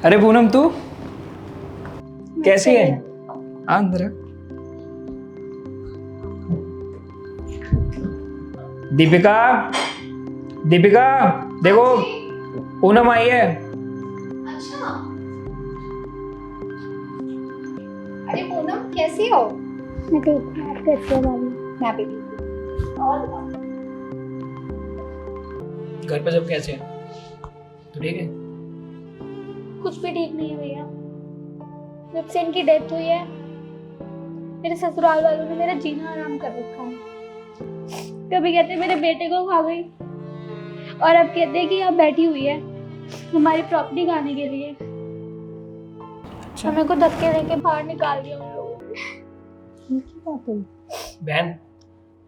अरे पूनम तू कैसी है? आ, अंदर आ। दीपिका, दीपिका देखो पूनम आई है। अच्छा। अरे पूनम कैसी हो? मैं ठीक हूँ, आप कैसे हो भाभी? मैं भी ठीक हूँ। और बताओ। घर पे सब कैसे हैं? तो ठीक है? कुछ भी ठीक नहीं है भैया। जब से इनकी डेथ हुई है मेरे ससुराल वालों ने मेरा जीना आराम कर रखा है। कभी कहते मेरे बेटे को खा गई और अब कहते हैं कि यहाँ बैठी हुई है हमारी प्रॉपर्टी खाने के लिए। हमें को धक्के देके बाहर निकाल दिया उन लोगों ने। बहन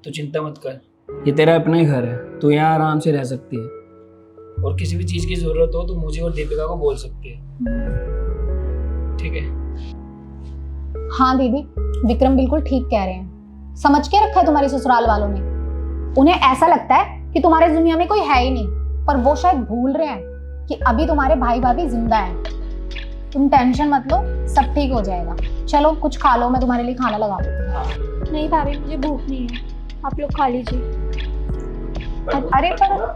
तू चिंता मत कर, ये तेरा अपना ही घर है, तू यहाँ आराम से रह सकती है और किसी भी चीज की जरूरत हो तो मुझे और दीपिका को बोल सकती है, ठीक है? हाँ दीदी, विक्रम बिल्कुल ठीक कह रहे हैं। समझ के रखा है तुम्हारे ससुराल वालों ने। उन्हें ऐसा लगता है कि तुम्हारे दुनिया में कोई है ही नहीं, पर वो शायद भूल रहे हैं कि अभी तुम्हारे भाई भाभी जिंदा हैं। तुम टेंशन मत लो, सब ठीक हो जाएगा। चलो कुछ खा लो, मैं तुम्हारे लिए खाना लगा दूँ। नहीं भाभी, मुझे भूख नहीं है, आप लोग खा लीजिए। अरे पर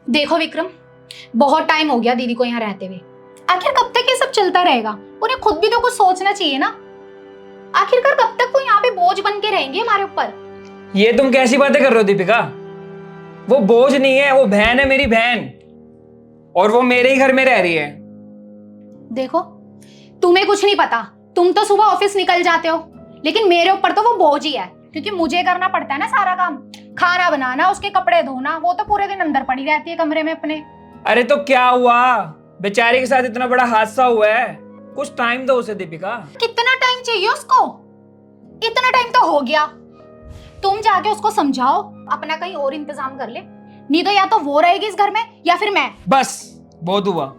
देखो विक्रम, बहुत टाइम हो गया दीदी को यहाँ रहते हुए। आखिर कब तक ये सब चलता रहेगा? उन्हें खुद भी तो कुछ सोचना चाहिए ना। आखिरकार कब तक वो यहाँ पे बोझ बन के रहेंगे हमारे ऊपर? ये तुम कैसी बातें कर रहे हो दीपिका? वो बोझ नहीं है, वो बहन है, मेरी बहन, और वो मेरे ही घर में रह रही है। देखो, तुम्हें कुछ नहीं पता। तुम तो सुबह ऑफिस निकल जाते हो, लेकिन मेरे ऊपर तो वो बोझ ही है, क्योंकि मुझे करना पड़ता है ना सारा काम। खाना बनाना, उसके कपड़े धोना, वो तो पूरे दिन अंदर पड़ी रहती है कमरे में अपने। अरे तो क्या हुआ? बेचारे के साथ इतना बड़ा हादसा हुआ है, कुछ टाइम दो उसे दीपिका। कितना टाइम चाहिए उसको? इतना टाइम तो हो गया। तुम जाके उसको समझाओ, अपना कहीं और इंतजाम कर ले। नहीं तो या तो वो रहेगी इस घर में या फिर मैं। बस बहुत हुआ।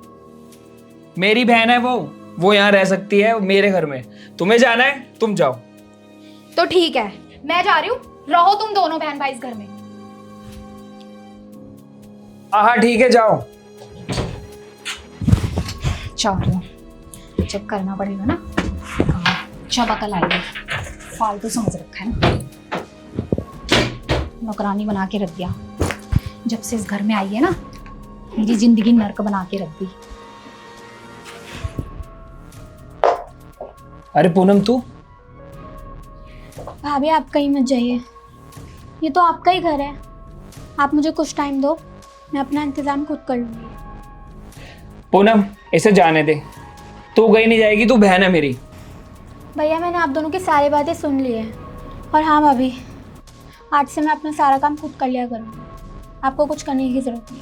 मेरी बहन है वो यहाँ रह सकती है मेरे घर में। तुम्हें जाना है तुम जाओ। तो ठीक है, मैं जा रही हूँ, रहो तुम दोनों बहन भाई इस घर में। हाँ ठीक है, जाओ। चलो, चेक करना पड़ेगा ना। जब अकल आएगी, फालतू समझ रखा है ना, नौकरानी बना के रख दिया। जब से इस घर में आई है ना, मेरी जिंदगी नर्क बना के रख दी। अरे पूनम तू भाभी आप कहीं मत जाइए, ये तो आपका ही घर है। आप मुझे कुछ टाइम दो, मैं अपना इंतजाम खुद कर लूंगी। पूनम इसे जाने दे, तू कहीं नहीं जाएगी, तू बहन है मेरी। भैया मैंने आप दोनों की सारी बातें सुन ली है। और हाँ भाभी, आज से मैं अपना सारा काम खुद कर लिया करूँगी, आपको कुछ करने की ज़रूरत नहीं।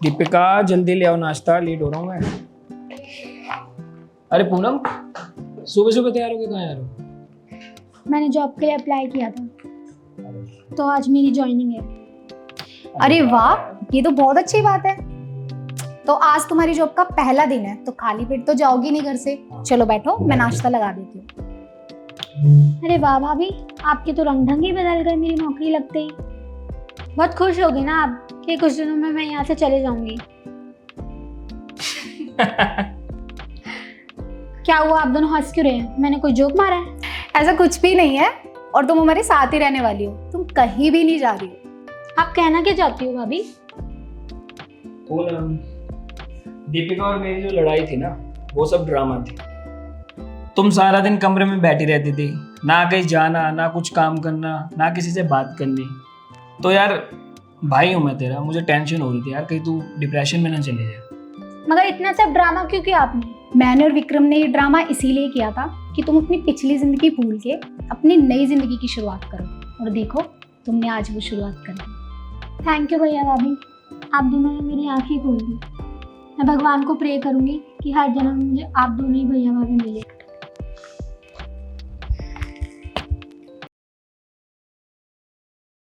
दीपिका जल्दी ले आओ नाश्ता, लेट हो रहा हूँ मैं। अरे पूनम सुबह सुबह तैयार होके कहाँ जा रहे हो? मैंने जॉब के लिए अप्लाई किया था, तो आज मेरी ज्वाइनिंग है। अरे वाह, ये तो बहुत अच्छी बात है। तो आज तुम्हारी जॉब का पहला दिन है, तो खाली पेट तो जाओगी नहीं घर से। चलो बैठो, मैं नाश्ता लगा देती हूँ। अरे वाह भाभी, आपके तो रंग ढंग ही बदल गए मेरी नौकरी लगते ही। बहुत खुश होगी ना आप कि कुछ दिनों में मैं यहाँ से चले जाऊंगी। क्या हुआ, आप दोनों हंस क्यों रहे हैं? मैंने कोई जोक मारा है? ऐसा कुछ भी नहीं है, और तुम हमारे साथ ही रहने वाली हो, तुम कहीं भी नहीं जा रही हो। आप कहना क्या चाहती हो भाभी? पूनम, दीपिका और मेरी जो लड़ाई थी ना, वो सब ड्रामा थी। तुम सारा दिन कमरे में बैठी रहती थी, ना कहीं जाना, ना कुछ काम करना, ना किसी से बात करनी। तो यार भाई हूँ मैं तेरा, मुझे टेंशन हो रही थी यार, कहीं तू डिप्रेशन में ना चले जाए। मगर इतना सब ड्रामा क्यों किया आपने? मैंने और विक्रम ने ये ड्रामा इसीलिए किया था कि तुम अपनी पिछली जिंदगी भूल के अपनी नई जिंदगी की शुरुआत करो, और देखो तुमने आज वो शुरुआत कर दी। थैंक यू भैया भाभी, आप दोनों ने मेरी आंखें खोल दी। मैं भगवान को प्रे करूंगी कि हर जन्म में मुझे आप दोनों ही भैया भाभी मिले।